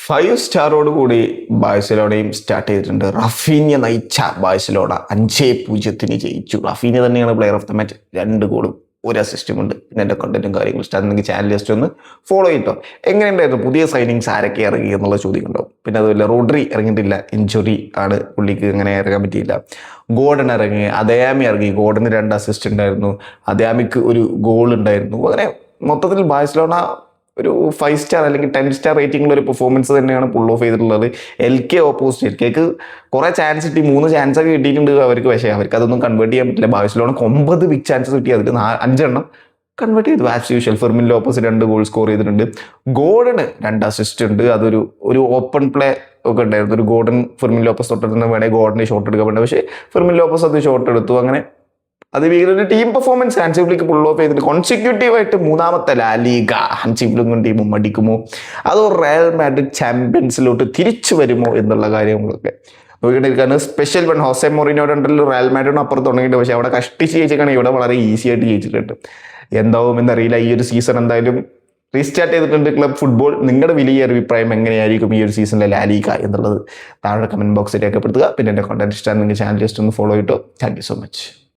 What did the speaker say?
5 സ്റ്റാറോട് കൂടി ബാഴ്സലോണയും സ്റ്റാർട്ട് ചെയ്തിട്ടുണ്ട്. റഫീഞ്ഞ നയിച്ച ബാഴ്സലോണ 5-0 ജയിച്ചു. റഫീഞ്ഞ തന്നെയാണ് പ്ലെയർ ഓഫ് ദ മാച്ച്. 2 ഗോളും 1 അസിസ്റ്റും ഉണ്ട്. പിന്നെ എൻ്റെ കണ്ടന്റും കാര്യങ്ങളും ഇഷ്ടം നിങ്ങൾക്ക് ചാനൽ ജസ്റ്റ് ഒന്ന് ഫോളോ ചെയ്തോ. എങ്ങനെയുണ്ടായിരുന്നു പുതിയ സൈനിങ്സ് ആരൊക്കെ ഇറങ്ങി എന്നുള്ള ചോദ്യം ഉണ്ടാവും. പിന്നെ അതുപോലെ റോഡ്രി ഇറങ്ങിയിട്ടില്ല, ഇഞ്ചുറി ആണ്, പുള്ളിക്ക് അങ്ങനെ ഇറങ്ങാൻ പറ്റിയില്ല. ഗോർഡൻ ഇറങ്ങി, അദയാമി ഇറങ്ങി, ഗോർഡന് 2 അസിസ്റ്റ് ഉണ്ടായിരുന്നു, അദയാമിക്ക് ഒരു ഗോൾ ഉണ്ടായിരുന്നു. അങ്ങനെ മൊത്തത്തിൽ ബാഴ്സലോണ ഒരു 5 സ്റ്റാർ അല്ലെങ്കിൽ 10 സ്റ്റാർ റേറ്റിംഗുള്ള ഒരു പെർഫോമൻസ് തന്നെയാണ് പുൾ ഓഫ് ചെയ്തിട്ടുള്ളത്. ഓപ്പോസിറ്റ് എൽകെക്ക് കുറെ ചാൻസ് കിട്ടി, 3 ചാൻസ് ഒക്കെ കിട്ടിയിട്ടുണ്ട് അവർക്ക്. പക്ഷേ അവർക്ക് അതൊന്നും കൺവേർട്ട് ചെയ്യാൻ പറ്റില്ല. ബാഴ്സലോണക്ക് 9 ബിഗ് ചാൻസസ് കിട്ടി, അതിൽ 5 കൺവേർട്ട് ചെയ്തു as usual. Fermin Lopez 2 goal score ചെയ്തിട്ടുണ്ട്. ഗോർഡന് 2 അസിസ്റ്റ് ഉണ്ട്. അതൊരു ഓപ്പൺ പ്ലേ ഒക്കെ ഉണ്ടായിരുന്നു. ഒരു ഗോർഡൻ ഫെർമിൻ ലോപ്പസ് തൊട്ടിരുന്ന വേണമെങ്കിൽ ഗോർഡന് ഷോട്ട് എടുക്കാൻ പറ്റും, പക്ഷേ ഫെർമിൻ ലോപ്പസ് അത് ഷോട്ട് എടുത്തു. അങ്ങനെ അത് വീരൊരു ടീം പെർഫോമൻസ് ഹാൻസിഫ്ലിക്ക് പുൾ ഓഫ് ചെയ്തിട്ട് കോൺസിക്യൂട്ടീവായിട്ട് 3ാമത്തെ ലാലിഗ ഹാൻസിഫ്ലിക്കും ടീമും അടിക്കുമോ, അതോ റയൽ മാഡ്രിഡ് ചാമ്പ്യൻസിലോട്ട് തിരിച്ചു വരുമോ എന്നുള്ള കാര്യങ്ങളൊക്കെ നോക്കിയിട്ടിരിക്കുകയാണ്. സ്പെഷ്യൽ വൺ ഹോസെ മൊറീനോയുടെ ഉണ്ടല്ലോ റയൽ മാഡ്രിഡിന് അപ്പുറത്ത് തുടങ്ങിയിട്ട്, പക്ഷേ അവിടെ കഷ്ടിച്ച് ജയിച്ചിട്ടാണ്, ഇവിടെ വളരെ ഈസി ആയിട്ട് ജയിച്ചിട്ടുണ്ട്. എന്താവും എന്നറിയില്ല. ഈ ഒരു സീസൺ എന്തായാലും റീസ്റ്റാർട്ട് ചെയ്തിട്ടുണ്ട് ക്ലബ് ഫുട്ബോൾ. നിങ്ങളുടെ വലിയ അഭിപ്രായം എങ്ങനെയായിരിക്കും ഈ ഒരു സീസണിലെ ലാലിഗ എന്നുള്ളത് താഴെ കമന്റ് ബോക്സിൽ രേഖപ്പെടുത്തുക. പിന്നെ എൻ്റെ കോണ്ടന്റ് ഇഷ്ടമാണ്, നിങ്ങൾ ചാനൽ ജസ്റ്റ് ഒന്ന് ഫോളോ ചെയ്തോ. Thank you so much.